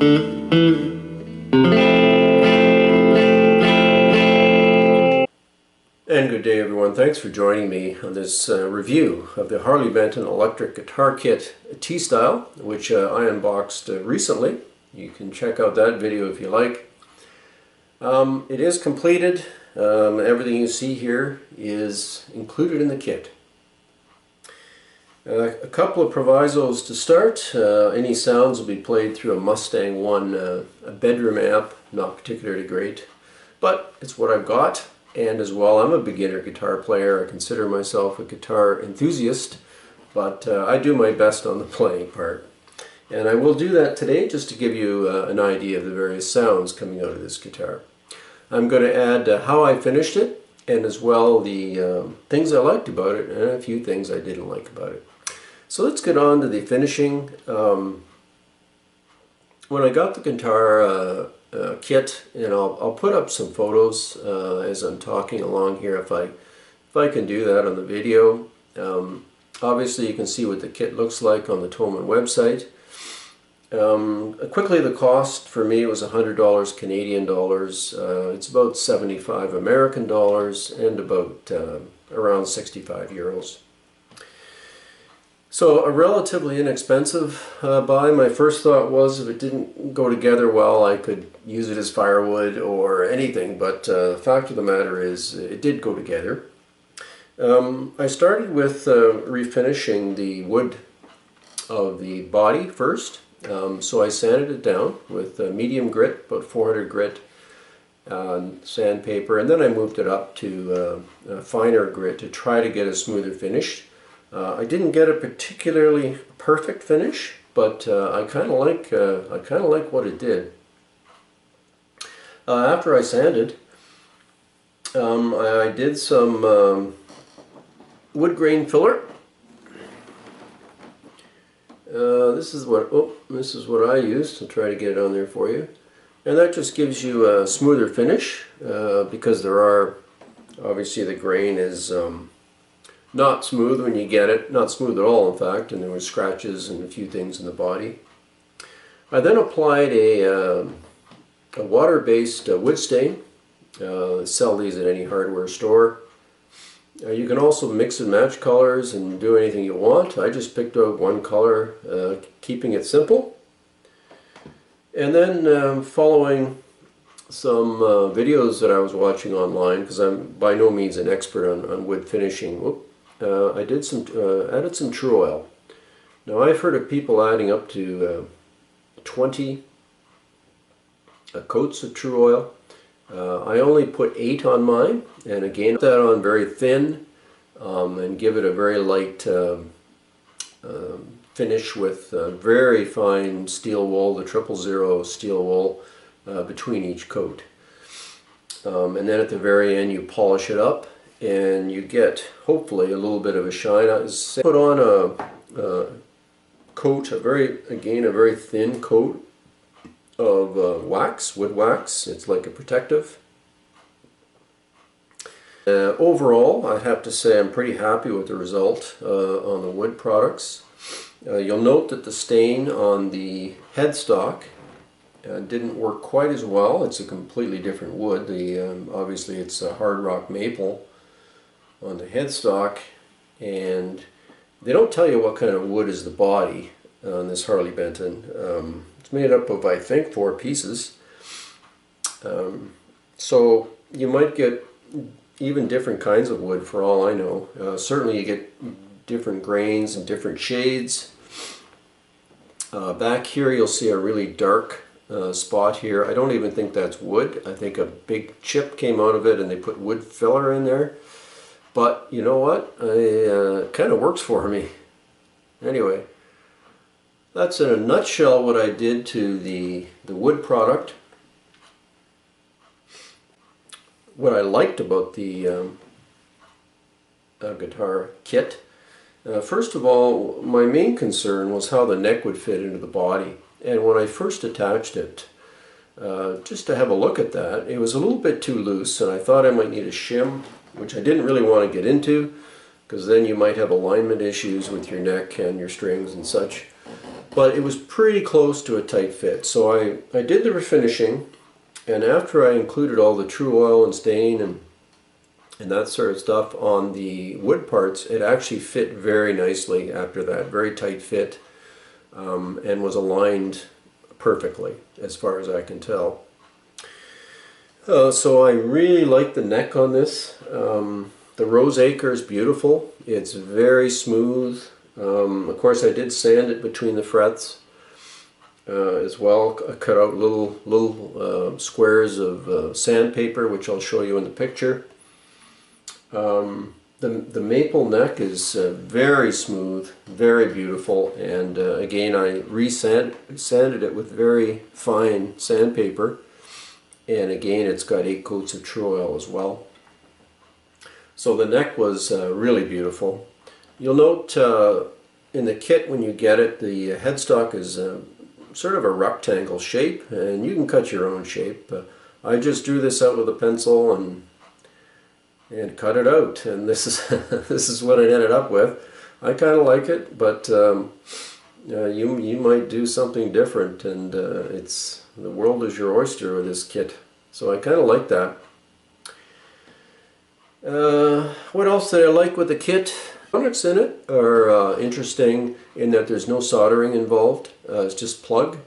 And good day everyone, thanks for joining me on this review of the Harley Benton Electric Guitar Kit T-Style, which I unboxed recently. You can check out that video if you like. It is completed. Everything you see here is included in the kit. A couple of provisos to start. Any sounds will be played through a Mustang 1 a bedroom amp, not particularly great, but it's what I've got. And as well, I'm a beginner guitar player. I consider myself a guitar enthusiast, but I do my best on the playing part. And I will do that today just to give you an idea of the various sounds coming out of this guitar. I'm going to add how I finished it, and as well the things I liked about it, and a few things I didn't like about it. So let's get on to the finishing. When I got the guitar kit, and I'll put up some photos as I'm talking along here if I can do that on the video. Obviously you can see what the kit looks like on the Thomann website. Quickly, the cost for me was $100 Canadian dollars. It's about 75 American dollars and about around 65 euros. So a relatively inexpensive buy. My first thought was if it didn't go together well, I could use it as firewood or anything, but the fact of the matter is it did go together. I started with refinishing the wood of the body first. So I sanded it down with medium grit, about 400 grit sandpaper, and then I moved it up to finer grit to try to get a smoother finish. I didn't get a particularly perfect finish, but I kind of like what it did. After I sanded, I did some wood grain filler. This is what I used to try to get it on there for you, and that just gives you a smoother finish because there are obviously the grain is not smooth when you get it, not smooth at all in fact, and there were scratches and a few things in the body. I then applied a water-based wood stain. Sell these at any hardware store. You can also mix and match colors and do anything you want. I just picked out one color, keeping it simple. And then following some videos that I was watching online, because I'm by no means an expert on wood finishing, I did added some True Oil. Now I've heard of people adding up to 20 coats of True Oil. I only put 8 on mine, and again put that on very thin and give it a very light finish with very fine steel wool, the 000 steel wool between each coat. And then at the very end you polish it up and you get hopefully a little bit of a shine. I put on a coat, a very thin coat of wax, wood wax. It's like a protective. Overall, I have to say I'm pretty happy with the result on the wood products. You'll note that the stain on the headstock didn't work quite as well. It's a completely different wood. Obviously it's a hard rock maple on the headstock, and they don't tell you what kind of wood is the body on this Harley Benton. It's made up of, I think, 4 pieces. So you might get even different kinds of wood for all I know. Certainly you get different grains and different shades. Back here you'll see a really dark spot here. I don't even think that's wood. I think a big chip came out of it and they put wood filler in there. But you know what? It kind of works for me. Anyway, that's in a nutshell what I did to the wood product. What I liked about the guitar kit. First of all, my main concern was how the neck would fit into the body. And when I first attached it, just to have a look at that, it was a little bit too loose, and I thought I might need a shim, which I didn't really want to get into, because then you might have alignment issues with your neck and your strings and such. but it was pretty close to a tight fit. So I did the refinishing, and after I included all the true oil and stain and that sort of stuff on the wood parts, it actually fit very nicely after that, very tight fit, and was aligned perfectly as far as I can tell. So I really like the neck on this. The Rose Acre is beautiful. It's very smooth. Of course, I did sand it between the frets as well. I cut out little squares of sandpaper, which I'll show you in the picture. The maple neck is very smooth, very beautiful, and again I sanded it with very fine sandpaper, and again it's got 8 coats of true oil as well. So the neck was really beautiful. You'll note in the kit when you get it, the headstock is sort of a rectangle shape, and you can cut your own shape. I just drew this out with a pencil and cut it out, and this is this is what it ended up with. I kind of like it, but you might do something different, and the world is your oyster with this kit. So I kind of like that. What else did I like with the kit? The products in it are interesting in that there's no soldering involved. It's just plug.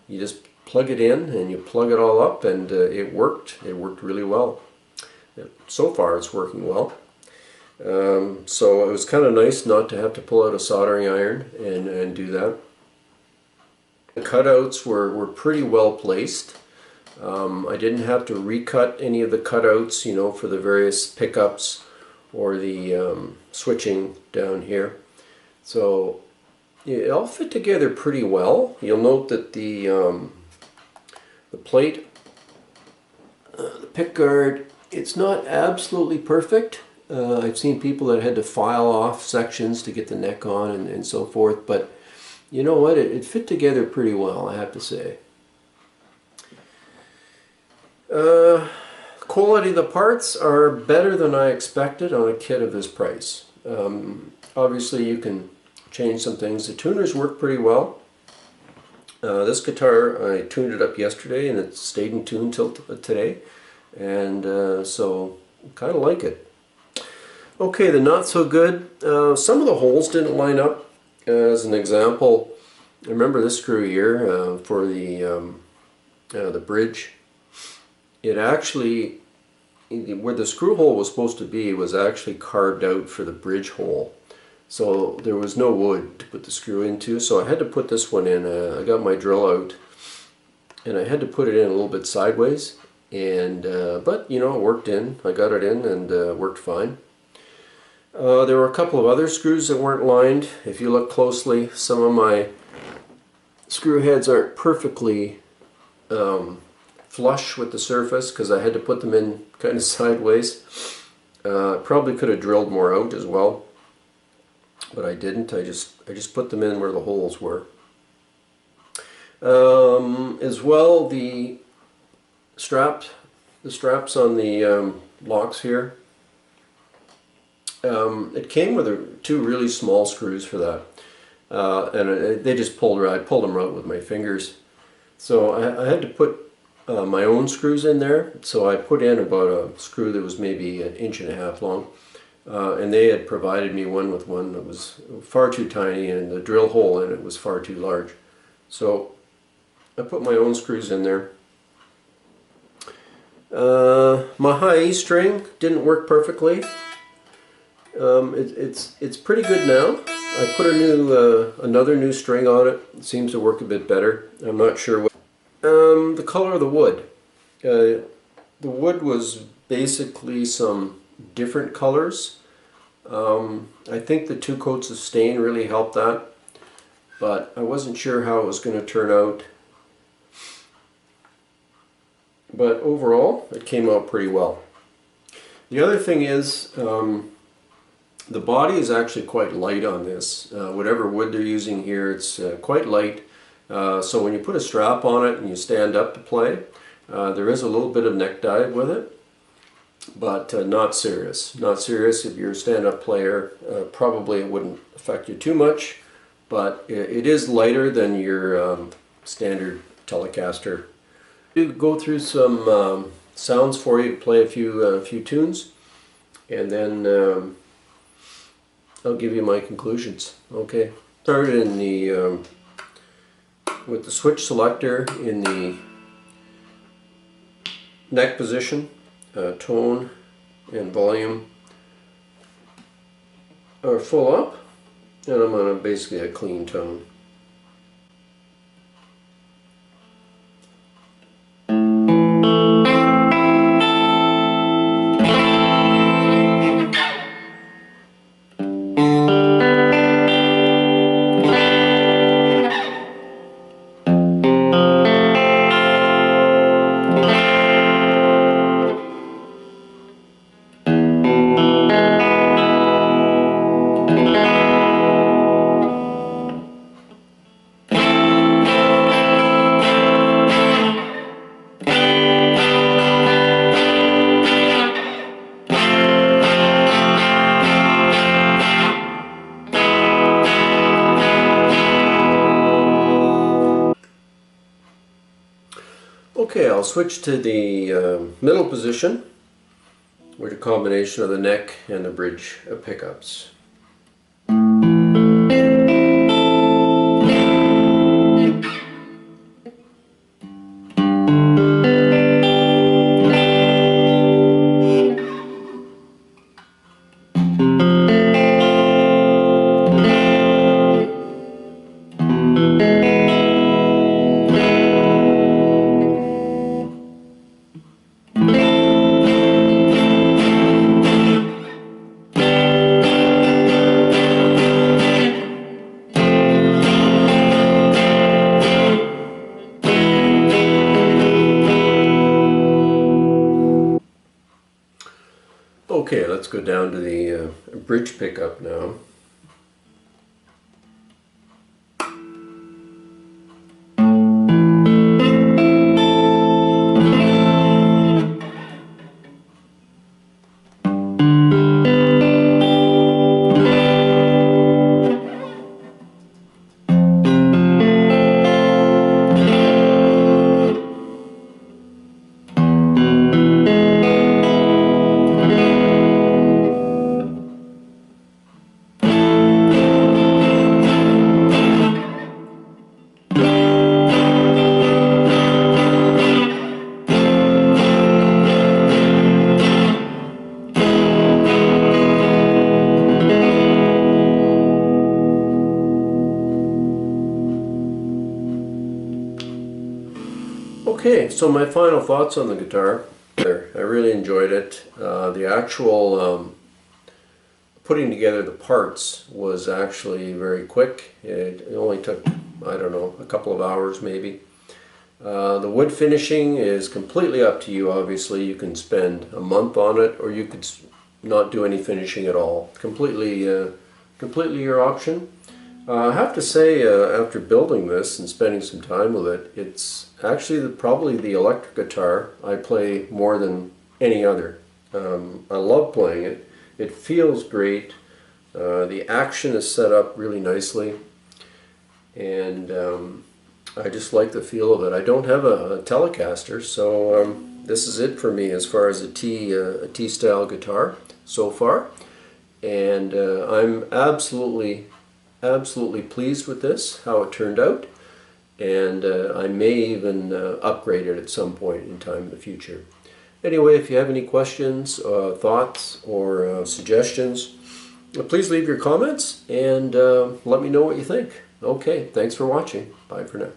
You just plug it in and you plug it all up, and it worked. It worked really well. So far it's working well. So it was kind of nice not to have to pull out a soldering iron and do that. The cutouts were pretty well placed. I didn't have to recut any of the cutouts, you know, for the various pickups or the switching down here. So it all fit together pretty well. You'll note that the plate, the pick guard, it's not absolutely perfect. I've seen people that had to file off sections to get the neck on and so forth, but you know what, it fit together pretty well, I have to say. Quality of the parts are better than I expected on a kit of this price. Obviously you can change some things. The tuners work pretty well. This guitar, I tuned it up yesterday and it stayed in tune till today, and so kind of like it. Okay, the not so good. Some of the holes didn't line up. As an example, remember this screw here for the bridge. It actually, where the screw hole was supposed to be, was actually carved out for the bridge hole. So there was no wood to put the screw into, so I had to put this one in. I got my drill out and I had to put it in a little bit sideways, and but you know, it worked in. I got it in and worked fine. There were a couple of other screws that weren't lined. If you look closely, some of my screw heads aren't perfectly flush with the surface because I had to put them in kind of sideways. Probably could have drilled more out as well, but I didn't. I just put them in where the holes were. As well, the straps on the locks here. It came with two really small screws for that, and they just pulled right. I pulled them out with my fingers, so I had to put my own screws in there. So I put in about a screw that was maybe 1.5 inches long, and they had provided me one that was far too tiny, and the drill hole in it was far too large. So I put my own screws in there. My high E string didn't work perfectly. It's pretty good now. I put another new string on it. It seems to work a bit better. I'm not sure what. The color of the wood. The wood was basically some different colors. I think the 2 coats of stain really helped that, but I wasn't sure how it was going to turn out. But overall, it came out pretty well. The other thing is, the body is actually quite light on this. Whatever wood they're using here, it's quite light. So when you put a strap on it and you stand up to play, there is a little bit of neck dive with it, but not serious. Not serious. If you're a stand-up player, probably it wouldn't affect you too much. but it is lighter than your standard Telecaster. I'll go through some sounds for you to play a few tunes, and then I'll give you my conclusions. Okay, start in the with the switch selector in the neck position. Tone and volume are full up, and I'm on basically a clean tone. Okay, I'll switch to the middle position with a combination of the neck and the bridge pickups. Okay, let's go down to the bridge pickup now. Okay, so my final thoughts on the guitar. I really enjoyed it. The actual putting together the parts was actually very quick. It only took, I don't know, a couple of hours maybe. The wood finishing is completely up to you, obviously. You can spend a month on it, or you could not do any finishing at all. Completely your option. I have to say, after building this and spending some time with it, it's actually probably the electric guitar I play more than any other. I love playing it. It feels great. The action is set up really nicely, and I just like the feel of it. I don't have a Telecaster, so this is it for me as far as a T-style guitar so far, and I'm absolutely pleased with this, how it turned out, and I may even upgrade it at some point in time in the future. Anyway, if you have any questions, thoughts, or suggestions, please leave your comments and let me know what you think. Okay, thanks for watching. Bye for now.